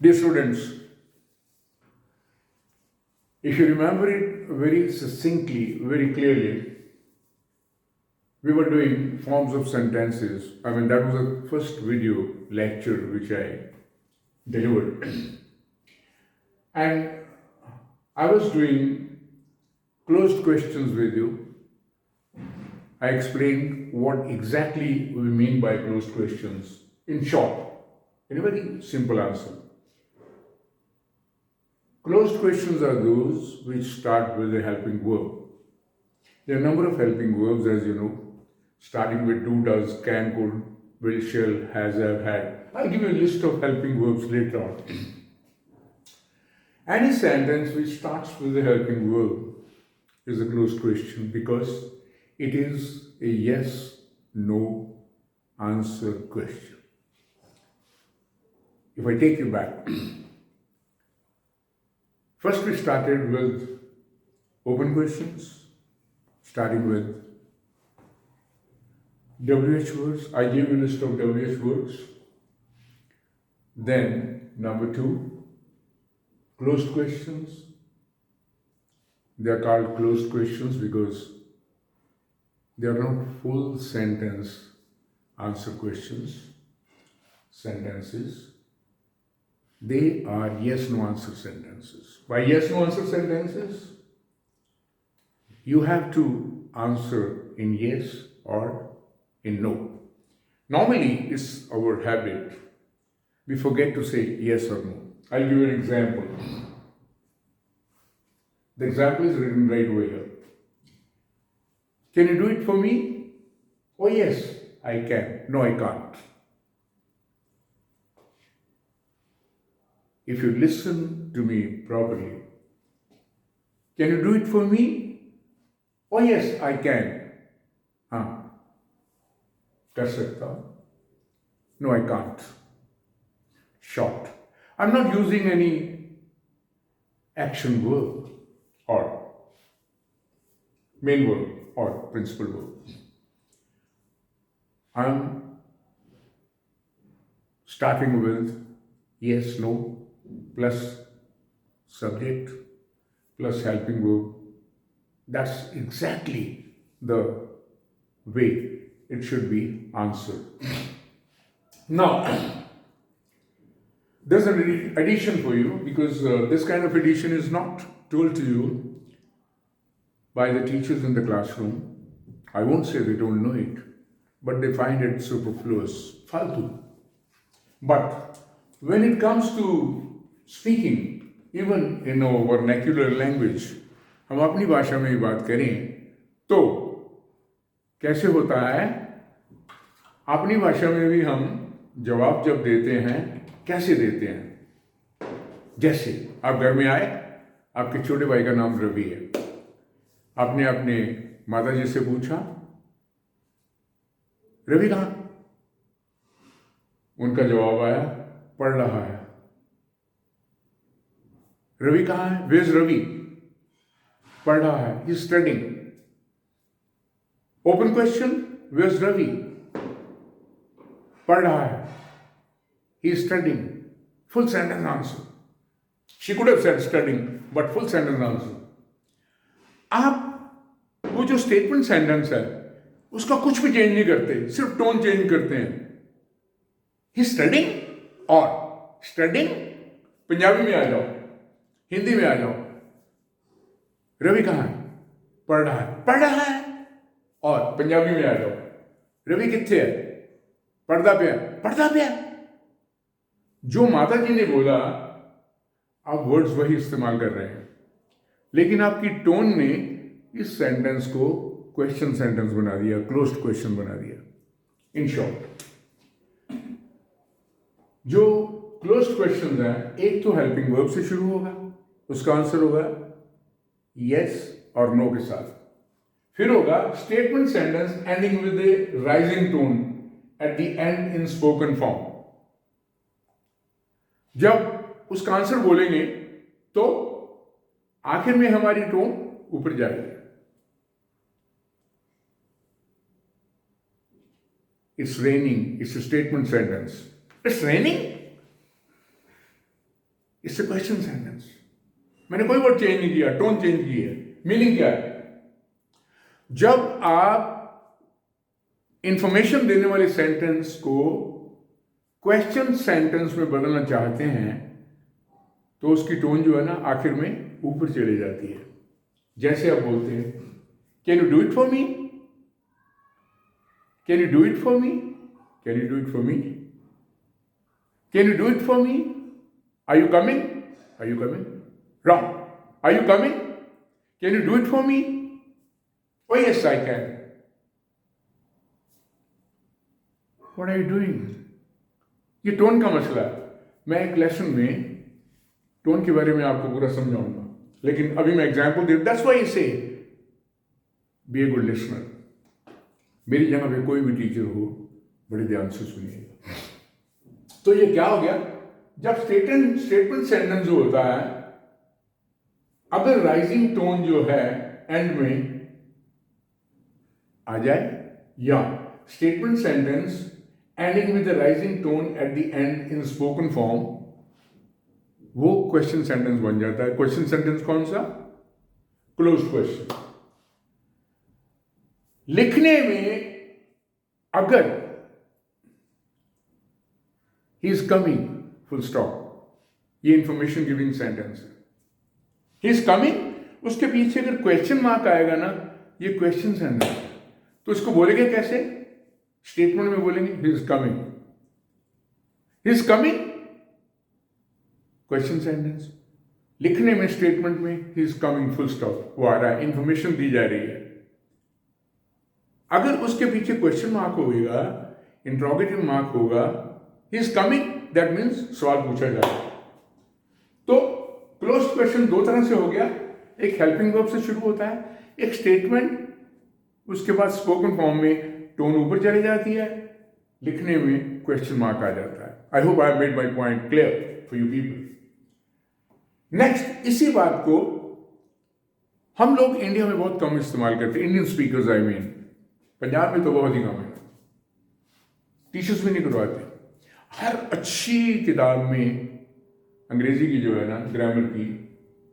Dear students, if you remember it very succinctly, very clearly, we were doing forms of sentences. That was the first video lecture which I delivered. And I was doing closed questions with you. I explained what exactly we mean by closed questions in short, in a very simple answer. Closed questions are those which start with a helping verb. There are a number of helping verbs, as you know, starting with do, does, can, could, will, shall, has, have, had. I'll give you a list of helping verbs later on. Any sentence which starts with a helping verb is a closed question because it is a yes, no answer question. If I take you back, first we started with open questions, starting with WH words. I gave you a list of WH words. Then, number 2, closed questions. They are called closed questions because they are not full sentence answer questions, sentences. They are yes no answer sentences. By yes no answer sentences, you have to answer in yes or in no. Normally, it's our habit. We forget to say yes or no. I'll give you an example. The example is written right over here. Can you do it for me? Oh, yes, I can. No, I can't. If you listen to me properly, can you do it for me? Oh, yes, I can. हाँ, कर सकता हूँ. No, I can't. Short. I'm not using any action verb or main verb or principal verb. I'm starting with yes, no, plus subject, plus helping verb. That's exactly the way it should be answered. Now, there's an addition for you because this kind of addition is not told to you by the teachers in the classroom. I won't say they don't know it, but they find it superfluous, faltu. But when it comes to speaking, even in our vernacular language, हम अपनी भाषा में ही बात करें तो कैसे होता है, अपनी भाषा में भी हम जवाब जब देते हैं कैसे देते हैं. जैसे आप घर में आए, आपके छोटे भाई का नाम रवि है, आपने अपने माताजी से पूछा रवि कहाँ? उनका जवाब आया पढ़ रहा है. रवि कहाँ है? वेज रवि? पढ़ रहा है. He studying. Open question, where's Ravi? पढ़ रहा है. He studying. Full sentence answer. She could have said studying, but full sentence answer. आप वो जो स्टेटमेंट सेंटेंस है उसका कुछ भी चेंज नहीं करते, सिर्फ टोन चेंज करते हैं. ही स्टडिंग और स्टडिंग. पंजाबी में आ जाओ, हिंदी में आ जाओ. रवि कहाँ है? पढ़ रहा है. पढ़ रहा है. और पंजाबी में आ जाओ, रवि कितने है? पर्दा पे है. पर्दा पे है. जो माता जी ने बोला आप वर्ड्स वही इस्तेमाल कर रहे हैं, लेकिन आपकी टोन ने इस सेंटेंस को क्वेश्चन सेंटेंस बना दिया, क्लोज्ड क्वेश्चन बना दिया. इन शॉर्ट, जो क्लोज्ड क्वेश्चन है, एक तो हेल्पिंग वर्ब से शुरू होगा, उसका आंसर होगा यस और नो के साथ. फिर होगा statement sentence ending with A rising tone at the and in spoken form. जब उसका आंसर बोलेंगे तो आखिर में हमारी टोन ऊपर जाएगी. It's raining. It's a statement sentence. It's raining? इससे क्वेश्चन सेंटेंस। मैंने कोई वर्ड चेंज नहीं किया, टोन चेंज की है। मीनिंग क्या है? जब आप इंफॉर्मेशन देने वाले सेंटेंस को क्वेश्चन सेंटेंस में बदलना चाहते हैं तो उसकी टोन जो है ना आखिर में ऊपर चली जाती है। जैसे आप बोलते हैं, can you do it for me, can you do it for me, can you do it for me, can you do it for me, are you coming, are you coming, wrong, are you coming, can you do it for me, O yes I can, what are you doing. ये tone का मसला है। मैं एक lesson में tone के बारे में आपको पूरा समझाऊंगा, लेकिन अभी मैं एग्जांपल दे, दैट्स व्हाई आई से बी ए गुड लिसनर। मेरी जगह पे कोई भी टीचर हो, बड़े ध्यान से सुनिएगा। तो ये क्या हो गया, जब स्टेटमेंट सेंटेंस जो होता है, अगर राइजिंग टोन जो है एंड में आ जाए, या statement sentence ending with the rising tone at the and in spoken form, वो क्वेश्चन सेंटेंस बन जाता है। क्वेश्चन सेंटेंस कौन सा? Closed question. लिखने में अगर he is coming full stop, ये इंफॉर्मेशन गिविंग सेंटेंस है। ही इज कमिंग, उसके पीछे अगर क्वेश्चन मार्क आएगा ना, ये क्वेश्चन सेंटेंस है। तो इसको बोलेंगे कैसे? स्टेटमेंट में बोलेंगे he is coming, he is coming, question sentence. लिखने में स्टेटमेंट में he is coming full stop, वो आ रहा है, इंफॉर्मेशन दी जा रही है। अगर उसके पीछे क्वेश्चन मार्क होगा, इंट्रोगेटिव मार्क होगा, he is coming, that means सवाल पूछा जा रहा है। तो क्लोज क्वेश्चन दो तरह से हो गया, एक हेल्पिंग वर्ब से शुरू होता है, एक स्टेटमेंट, उसके बाद स्पोकन फॉर्म में टोन ऊपर चली जाती है, लिखने में क्वेश्चन मार्क आ जाता है। I hope I have made my point clear for you people. Next, इसी बात को हम लोग इंडिया में बहुत कम इस्तेमाल करते हैं, Indian speakers I mean. Punjab में तो बहुत ही कम है, टीचर्स भी नहीं करवाते। हर अच्छी किताब में अंग्रेजी की जो है ना, ग्रामर की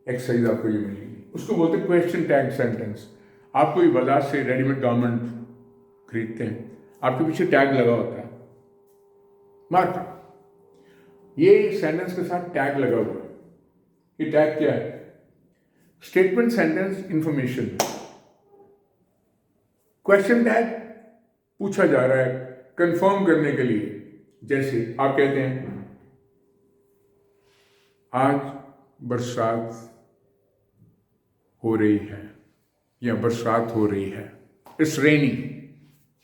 एक्सरसाइज आपको ये मिलेगी, उसको बोलते हैं क्वेश्चन टैग सेंटेंस। आप कोई बाजार से रेडीमेड गारमेंट खरीदते हैं, आपके पीछे टैग लगा होता है, मार्क, ये सेंटेंस के साथ टैग लगा हुआ है। ये टैग क्या है? Statement sentence information. Question tag पूछा जा रहा है कंफर्म करने के लिए। जैसे आप कहते हैं आज बरसात हो रही है, या बरसात हो रही है, it's raining,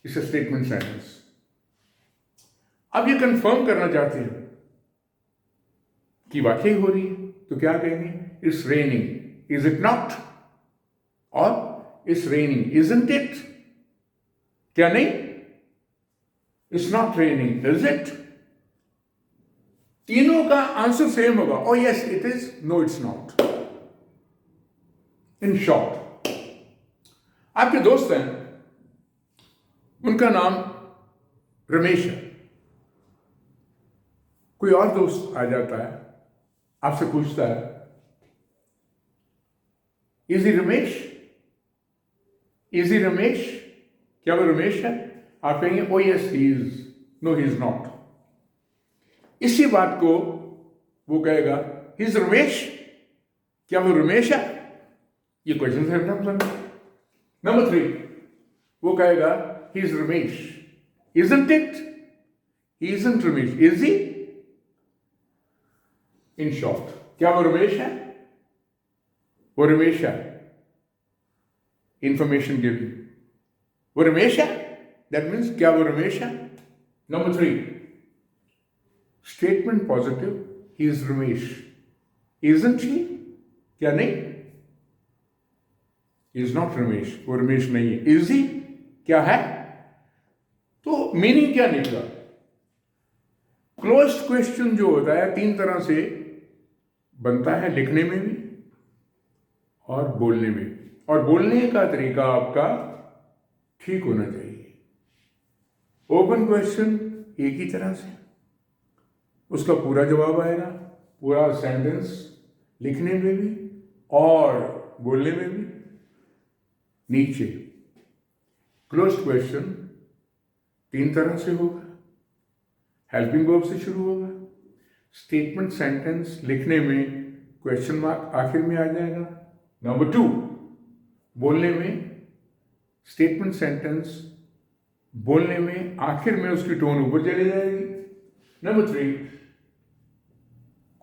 it's a statement sentence. अब ये कंफर्म करना चाहते हैं कि वाकई हो रही है, तो क्या कहेंगे? It's raining, is it not, और इट्स रेनिंग, इजंट इट, क्या नहीं? It's not raining, is it? तीनों का आंसर सेम होगा, ओ yes it is, no it's not. In short, आपके दोस्त हैं, उनका नाम रमेश है, कोई और दोस्त आ जाता है, आपसे पूछता है is he Ramesh, is he Ramesh, क्या वो रमेश है? आप कहेंगे ओ yes he is, no he is not. इसी बात को वो कहेगा ही इज रमेश, क्या वो रमेश है? ये क्वेश्चन सेंटेंस। नंबर 3, वो कहेगा he is Ramesh, isn't it, he isn't Ramesh, is he? In short, क्या वो रमेश है? वो रमेश है, इंफॉर्मेशन गिविंग, वो रमेश है, दैट मीन्स क्या वो रमेश है? Number 3, statement positive, he is Ramesh, isn't he, क्या नहीं? इज नॉट रमेश, वो रमेश नहीं है, इज ही, क्या है? तो मीनिंग क्या निकला? क्लोज्ड क्वेश्चन जो होता है 3 तरह से बनता है, लिखने में भी और बोलने में भी। और बोलने का तरीका आपका ठीक होना चाहिए। ओपन क्वेश्चन एक ही तरह से, उसका पूरा जवाब आएगा, पूरा सेंटेंस लिखने में भी और बोलने में भी। नीचे क्लोज्ड क्वेश्चन 3 तरह से होगा। हेल्पिंग वर्ब से शुरू होगा। स्टेटमेंट सेंटेंस लिखने में क्वेश्चन मार्क आखिर में आ जाएगा। नंबर 2, बोलने में स्टेटमेंट सेंटेंस बोलने में आखिर में उसकी टोन ऊपर चली जाएगी। Number 3,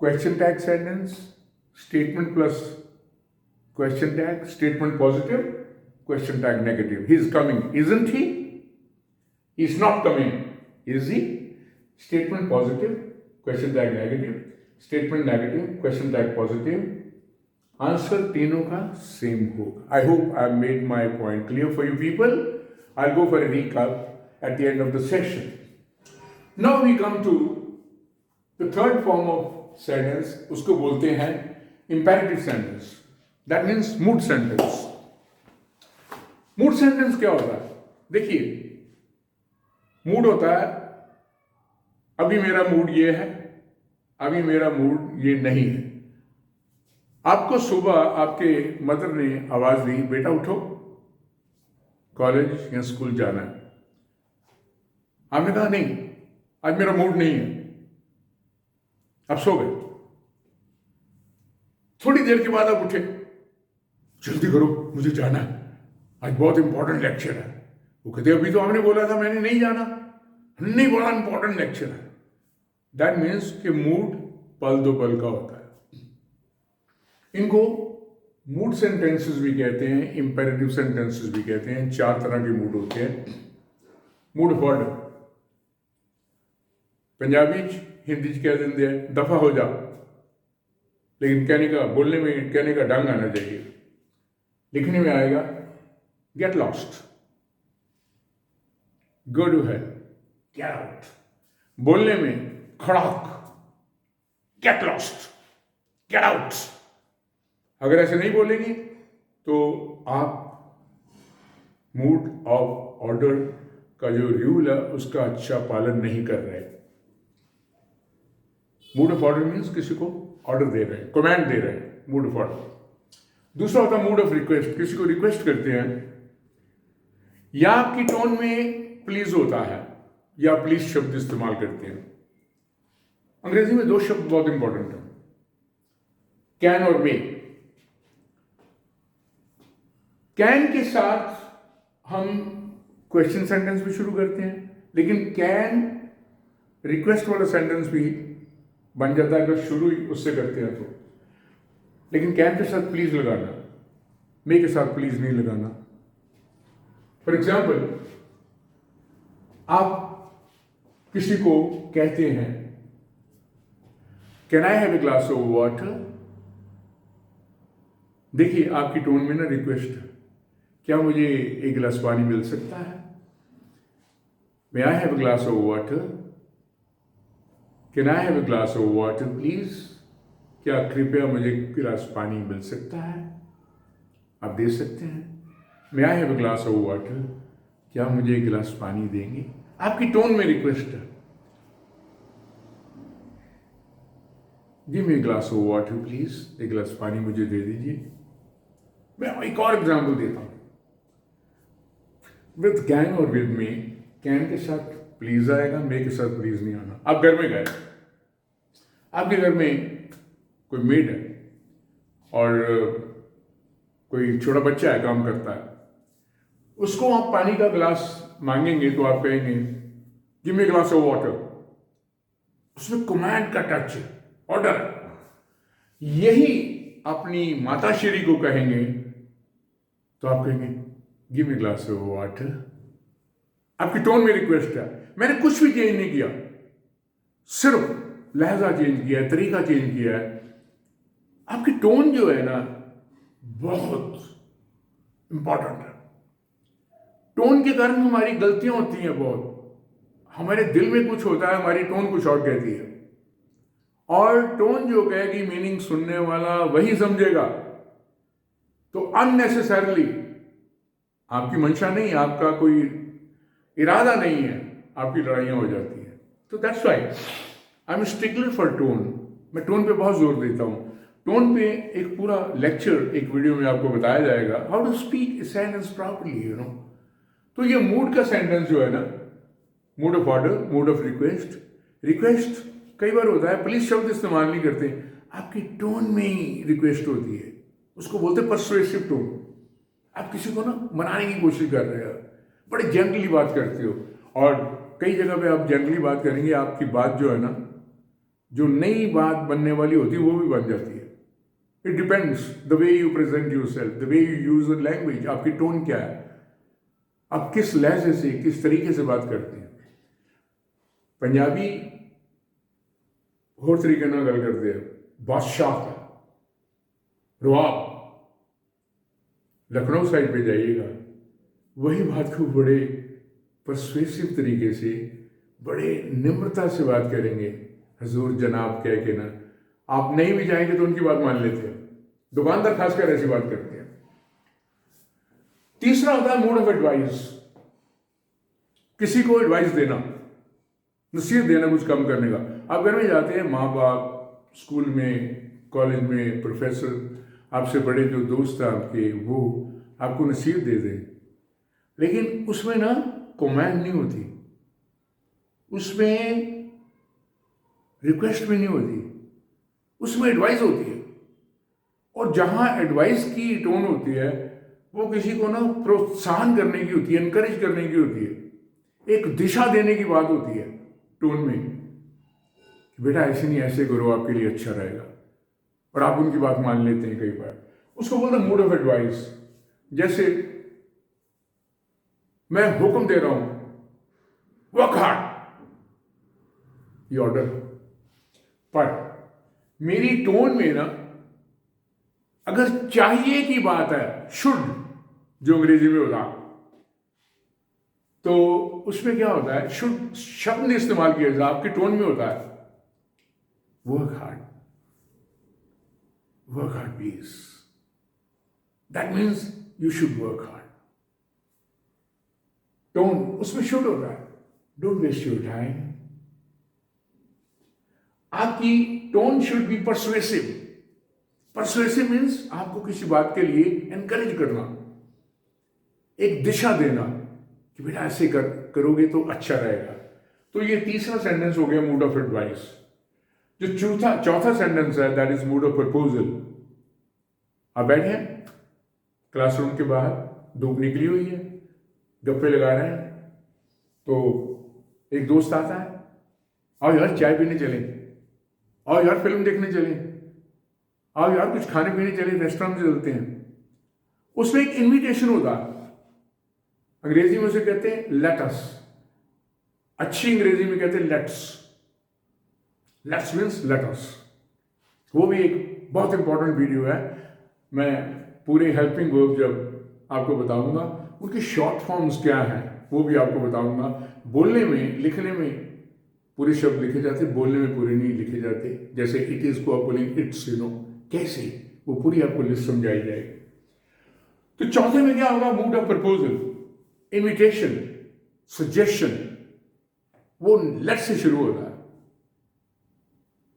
question tag sentence, statement plus question tag, statement positive, question tag negative. He is coming, isn't he? He is not coming, is he? Statement positive, question tag negative, statement negative, question tag positive. Answer तीनों का same होगा। I hope I made my point clear for you people. I'll go for a recap at the end of the session. Now we come to the third form of sentence. उसको बोलते हैं imperative sentence. That means mood sentence. Mood sentence क्या होता है? देखिए, mood होता है अभी मेरा मूड ये है, अभी मेरा मूड ये नहीं है। आपको सुबह आपके मदर ने आवाज दी, बेटा उठो, कॉलेज या स्कूल जाना है। आपने कहा नहीं, आज मेरा मूड नहीं है, आप सो गए। थोड़ी देर के बाद आप उठे, जल्दी करो मुझे जाना है, आज बहुत इंपॉर्टेंट लेक्चर है। वो कहते अभी तो आपने बोला था मैंने नहीं जाना, नहीं बोला इंपॉर्टेंट लेक्चर है। दैट मीन्स कि मूड पल दो पल का होता है। इनको मूड सेंटेंसेस भी कहते हैं, इंपेरेटिव सेंटेंसेस भी कहते हैं। 4 तरह के मूड होते हैं। Mood off order, Punjabi Hindi कह देंगे दफा हो जा, लेकिन कहने का, बोलने में कहने का ढंग आना चाहिए। लिखने में आएगा get lost, go to hell, get out. बोलने में खड़ाक, गेट लॉस्ट, गेट आउट। अगर ऐसे नहीं बोलेंगे तो आप मूड ऑफ ऑर्डर का जो रूल है उसका अच्छा पालन नहीं कर रहे। मूड ऑफ ऑर्डर मीन्स किसी को ऑर्डर दे रहे हैं, कमांड दे रहे हैं, मूड ऑफ ऑर्डर। दूसरा होता है मूड ऑफ रिक्वेस्ट, किसी को रिक्वेस्ट करते हैं, या आपकी टोन में प्लीज होता है या प्लीज शब्द इस्तेमाल करते हैं। अंग्रेजी में 2 शब्द बहुत इंपॉर्टेंट है, कैन और मे। कैन के साथ हम क्वेश्चन सेंटेंस भी शुरू करते हैं, लेकिन कैन रिक्वेस्ट वाला सेंटेंस भी बन जाता है अगर शुरू ही उससे करते हैं तो। लेकिन कैन के साथ प्लीज लगाना, मे के साथ प्लीज नहीं लगाना। फॉर एग्जाम्पल, आप किसी को कहते हैं can I have a glass of water. देखिए आपकी टोन में ना रिक्वेस्ट है, क्या मुझे एक गिलास पानी मिल सकता है? May I have a glass of water, can I have a glass of water please. क्या कृपया मुझे गिलास पानी मिल सकता है? आप दे सकते हैं। May I have a glass of water, क्या मुझे एक गिलास पानी देंगे? आपकी टोन में रिक्वेस्ट है, give me A glass of water please, एक गिलास पानी मुझे दे दीजिए। मैं एक और एग्जाम्पल देता हूं। विद कैन और विद मे, कैन के साथ प्लीज आएगा, मे के साथ प्लीज नहीं आना। आप घर में गए, आपके घर में कोई मेड है और कोई छोटा बच्चा है, काम करता है, उसको आप पानी का गिलास मांगेंगे तो आप कहेंगे give me glass of water. उसमें कमांड का टच है, ऑर्डर है। यही अपनी माताश्री को कहेंगे तो आप कहेंगे give me glass of water. आपकी टोन में रिक्वेस्ट है, मैंने कुछ भी चेंज नहीं किया, सिर्फ लहजा चेंज किया है, तरीका चेंज किया है। आपकी टोन जो है ना बहुत इंपॉर्टेंट है। टोन के कारण हमारी गलतियां होती हैं बहुत। हमारे दिल में कुछ होता है, हमारी टोन कुछ और कहती है, और टोन जो कहेगी मीनिंग सुनने वाला वही समझेगा। तो अननेसेसरली आपकी मंशा नहीं, आपका कोई इरादा नहीं है, आपकी लड़ाइयां हो जाती हैं। तो that's why I am stickler for tone. मैं टोन पे बहुत जोर देता हूँ। टोन पे एक पूरा लेक्चर एक वीडियो में आपको बताया जाएगा, how to speak sentence properly, you know. तो ये मूड का सेंटेंस जो है ना, mood off order, mood off request. Request कई बार होता है, पुलिस शब्द इस्तेमाल नहीं करते, आपकी टोन में ही रिक्वेस्ट होती है, उसको बोलते हैं परसुएसिव टोन। आप किसी को ना मनाने की कोशिश कर रहे हो, बड़े जेंटली बात करते हो, और कई जगह पे आप जेंटली बात करेंगे, आपकी बात जो है ना, जो नई बात बनने वाली होती है वो भी बन जाती है। It depends the way you present your self, the way you use the language. आपकी टोन क्या है, आप किस लहजे से, किस तरीके से बात करते हैं। पंजाबी होर तरीके ਨਾਲ ਗੱਲ ਕਰਦੇ ਆ, बादशाह का रुआब। लखनऊ साइड पे जाइएगा, वही बात को बड़े परसुएसिव तरीके से, बड़े निम्रता से बात करेंगे, हजूर जनाब कह के ना। आप नहीं भी जाएंगे तो उनकी बात मान लेते हैं, दुकानदार खासकर ऐसी बात करते हैं। तीसरा होता है मूड ऑफ एडवाइस। किसी को एडवाइस देना, नसीहत देना, कुछ कम करने का। आप घर में जाते हैं, माँ बाप, स्कूल में, कॉलेज में प्रोफेसर, आपसे बड़े जो दोस्त हैं आपके, वो आपको नसीहत दे दें, लेकिन उसमें ना कमेंट नहीं होती, उसमें रिक्वेस्ट भी नहीं होती, उसमें एडवाइस होती है। और जहाँ एडवाइस की टोन होती है, वो किसी को ना प्रोत्साहन करने की होती है, इनकरेज करने की होती है, एक दिशा देने की बात होती है टोन में, कि बेटा ऐसे नहीं, ऐसे करो, आपके लिए अच्छा रहेगा, और आप उनकी बात मान लेते हैं कई बार। उसको बोलते हैं मूड ऑफ एडवाइस। जैसे मैं हुक्म दे रहा हूं, वर्क हार्ड, ये ऑर्डर, पर मेरी टोन में ना अगर चाहिए की बात है, शुड जो अंग्रेजी में होता, तो उसमें क्या होता है, शुड शब्द नहीं इस्तेमाल किया जाता, आपकी टोन में होता है work hard, work hard please. That means you should work hard. Tone उसमें शुड होता है, डोंट वेस्ट योर टाइम। आपकी tone should be persuasive. Persuasive means आपको किसी बात के लिए एनकरेज करना, एक दिशा देना कि बेटा ऐसे करोगे तो अच्छा रहेगा। तो ये तीसरा सेंटेंस हो गया मूड ऑफ एडवाइस। जो चौथा सेंटेंस है, that is mood off proposal. आप बैठे हैं क्लासरूम के बाहर, धूप निकली हुई है, गप्पे लगा रहे हैं, तो एक दोस्त आता है, आओ यार चाय पीने चले, आओ यार फिल्म देखने चले, आओ यार कुछ खाने पीने चले, रेस्टोरेंट में चलते हैं। उसमें एक इन्विटेशन होता है, अंग्रेजी में उसे कहते हैं लेट अस, अच्छी अंग्रेजी में कहते हैं let's. Let's means let us. वो भी एक बहुत इंपॉर्टेंट वीडियो है, मैं पूरे हेल्पिंग वर्ब जब आपको बताऊंगा, उनके शॉर्ट फॉर्म्स क्या हैं वो भी आपको बताऊंगा। बोलने में, लिखने में पूरे शब्द लिखे जाते, बोलने में पूरे नहीं लिखे जाते। जैसे इट इज को आप बोलेंगे इट्स, यू नो, कैसे, वो पूरी आपको लिस्ट समझाई जाएगी। तो चौथे में क्या होगा, mood off proposal, invitation, suggestion. वो लेट से शुरू होता है,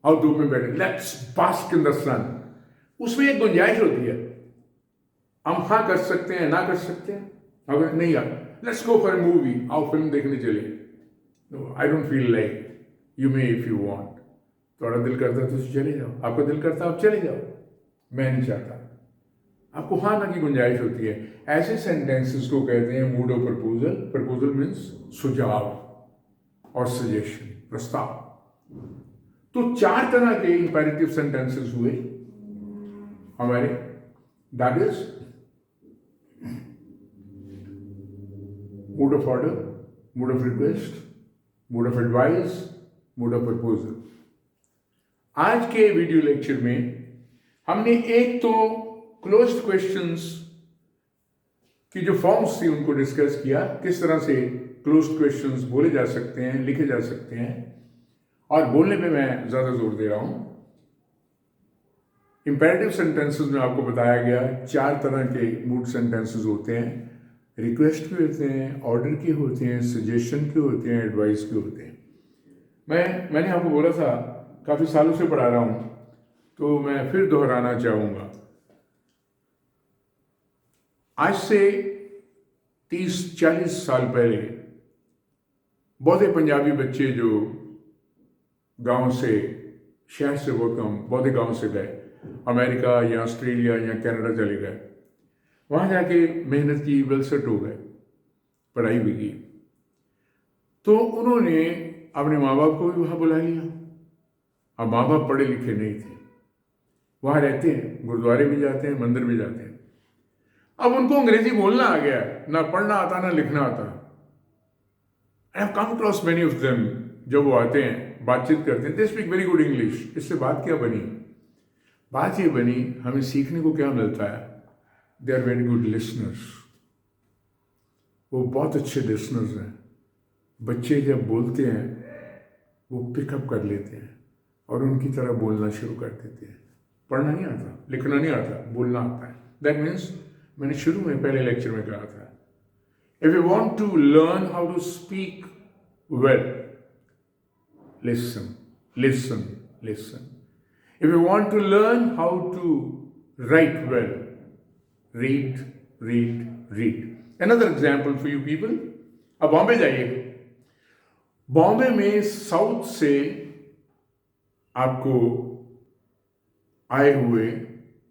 और धूप में बैठे, लेट्स बास्क इन द सन। उसमें एक गुंजाइश होती है, हम हाँ कर सकते हैं, ना कर सकते हैं। अगर नहीं यार, let's go for a movie, आओ फिल्म देखने चले। I don't feel like, you may if you want. थोड़ा दिल करता है तो चले जाओ, आपका दिल करता है आप चले जाओ, मैं नहीं चाहता। आपको हाँ ना की गुंजाइश होती है। ऐसे सेंटेंसेस को कहते हैं mood off proposal. Proposal means सुझाव और सजेशन, प्रस्ताव। तो 4 तरह के इंपेरेटिव सेंटेंसेस हुए हमारे, that is mood off order, mood off request, mood off advice, mood off proposal. आज के वीडियो लेक्चर में हमने एक तो क्लोज्ड क्वेश्चंस की जो फॉर्म्स थी उनको डिस्कस किया, किस तरह से क्लोज्ड क्वेश्चंस बोले जा सकते हैं, लिखे जा सकते हैं, और बोलने पे मैं ज़्यादा जोर दे रहा हूँ। इंपेरेटिव सेंटेंसेस में आपको बताया गया 4 तरह के मूड सेंटेंसेस होते हैं, रिक्वेस्ट के होते हैं, ऑर्डर के होते हैं, सजेशन के होते हैं, एडवाइस के होते हैं। मैंने आपको बोला था काफ़ी सालों से पढ़ा रहा हूँ, तो मैं फिर दोहराना चाहूँगा, आज से 30-40 साल पहले बहुत ही पंजाबी बच्चे जो गांव से, शहर से बहुत कम, बहुत ही गाँव से गए अमेरिका या ऑस्ट्रेलिया या कनाडा चले गए, वहाँ जाके मेहनत की, वेल सेट हो गए, पढ़ाई भी की, तो उन्होंने अपने माँ बाप को भी वहाँ बुला लिया। अब माँ बाप पढ़े लिखे नहीं थे, वहाँ रहते हैं, गुरुद्वारे भी जाते हैं, मंदिर भी जाते हैं। अब उनको अंग्रेजी बोलना आ गया, ना पढ़ना आता ना लिखना आता। I have come cross many of them, जब वो आते हैं बातचीत करते हैं, they speak very good English. इससे बात क्या बनी? बात ये बनी, हमें सीखने को क्या मिलता है? They are very good listeners. वो बहुत अच्छे लिसनर्स हैं। बच्चे जब बोलते हैं वो पिकअप कर लेते हैं और उनकी तरह बोलना शुरू कर देते हैं। पढ़ना नहीं आता, लिखना नहीं आता, बोलना आता है। दैट मीन्स, मैंने शुरू में पहले लेक्चर में कहा था, if you want to learn how to speak well, listen, listen, listen. If you want to learn how to write well, read, read, read. Another example for you people. अब बॉम्बे जाइए, बॉम्बे में साउथ से आपको आए हुए,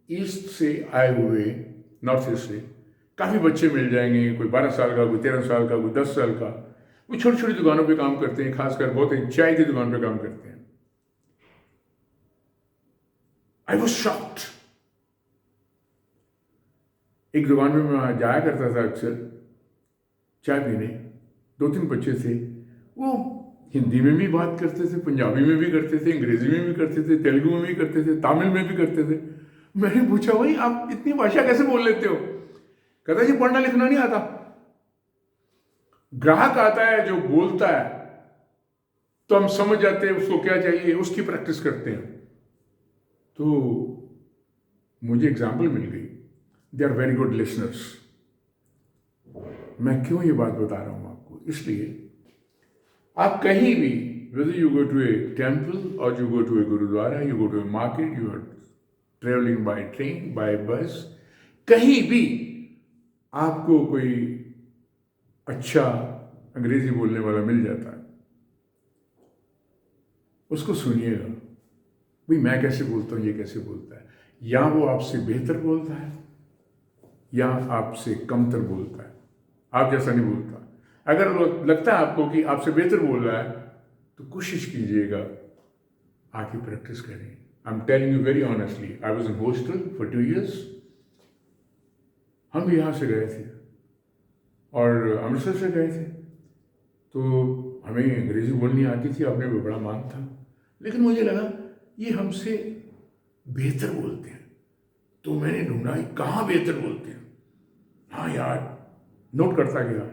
ईस्ट से आए हुए, नॉर्थ ईस्ट से काफ़ी बच्चे मिल जाएंगे। कोई 12 साल का, कोई 13 साल का, कोई 10 साल का। वो छोटी छोटी दुकानों पे काम करते हैं, खासकर बहुत ही चाय की दुकान पे काम करते हैं। I was shocked. एक दुकान में मैं जाया करता था अक्सर चाय पीने। 2-3 बच्चे थे, वो हिंदी में भी बात करते थे, पंजाबी में भी करते थे, अंग्रेजी में भी करते थे, तेलुगु में भी करते थे, तमिल में भी करते थे। मैंने पूछा, भाई आप इतनी भाषा कैसे बोल लेते हो? कहता जी पढ़ना लिखना नहीं आता। ग्राहक आता है जो बोलता है तो हम समझ जाते हैं उसको क्या चाहिए, उसकी प्रैक्टिस करते हैं। तो मुझे एग्जाम्पल मिल गई, they are very good listeners. मैं क्यों ये बात बता रहा हूं आपको? इसलिए आप कहीं भी, whether you go to a temple or you go to a gurudwara, you go to a market, you are traveling by train, by bus, कहीं भी आपको कोई अच्छा अंग्रेजी बोलने वाला मिल जाता है, उसको सुनिएगा, भाई मैं कैसे बोलता हूँ, ये कैसे बोलता है। या वो आपसे बेहतर बोलता है या आपसे कमतर बोलता है, आप जैसा नहीं बोलता। अगर लगता है आपको कि आपसे बेहतर बोल रहा है तो कोशिश कीजिएगा, आके प्रैक्टिस करें। I am telling you very honestly, I was in hostel for 2 years। हम भी यहाँ से गए थे और अमृतसर से गए थे, तो हमें अंग्रेजी बोलनी आती थी, अपने को बड़ा मान था। लेकिन मुझे लगा ये हमसे बेहतर बोलते हैं, तो मैंने ढूंढा कहाँ बेहतर बोलते हैं। हाँ यार, नोट करता गया,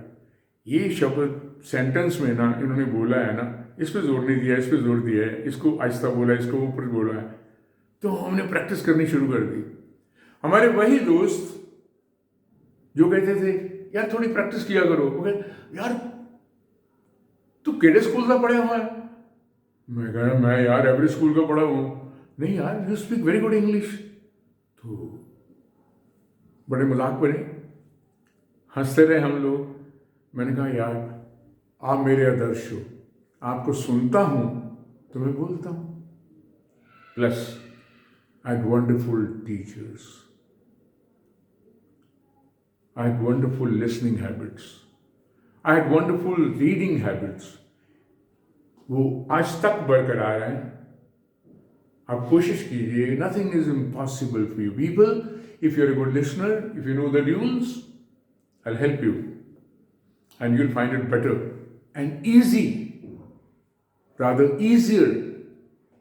ये शब्द सेंटेंस में ना इन्होंने बोला है ना, इस पे जोर नहीं दिया, इस पे जोर दिया है, इसको आहिस्ता बोला, इसको ऊपर बोला है। तो हमने प्रैक्टिस करनी शुरू कर दी। हमारे वही दोस्त जो कहते थे यार थोड़ी प्रैक्टिस किया करो, वो कहते यार तू केड़े स्कूल का पढ़ा हुआ है? मैं कह रहा मैं यार एवरी स्कूल का पढ़ा हूँ। नहीं यार, you speak very good English. तो बड़े मजाक बने, हंसते रहे हम लोग। मैंने कहा यार आप मेरे आदर्श हो, आपको सुनता हूँ तो मैं बोलता हूँ। Plus I had wonderful teachers, I had wonderful listening habits. I had wonderful reading habits. वो आज तक बरकरार हैं। आप कोशिश कीजिए, nothing is impossible for you people. If you're a good listener, if you know the rules, I'll help you. And you'll find it better and easy, rather easier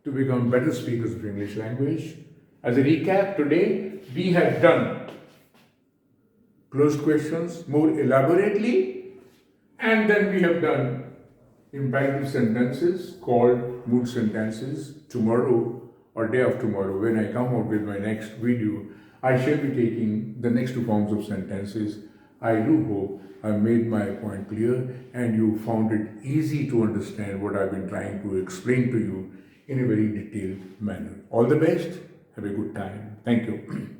to become better speakers of English language. As a recap, today we have done closed questions more elaborately, and then we have done imperative sentences called mood sentences. Tomorrow or day after tomorrow, when I come out with my next video, I shall be taking the next 2 forms of sentences. I do hope I made my point clear and you found it easy to understand what I've been trying to explain to you in a very detailed manner. All the best. Have a good time. Thank you.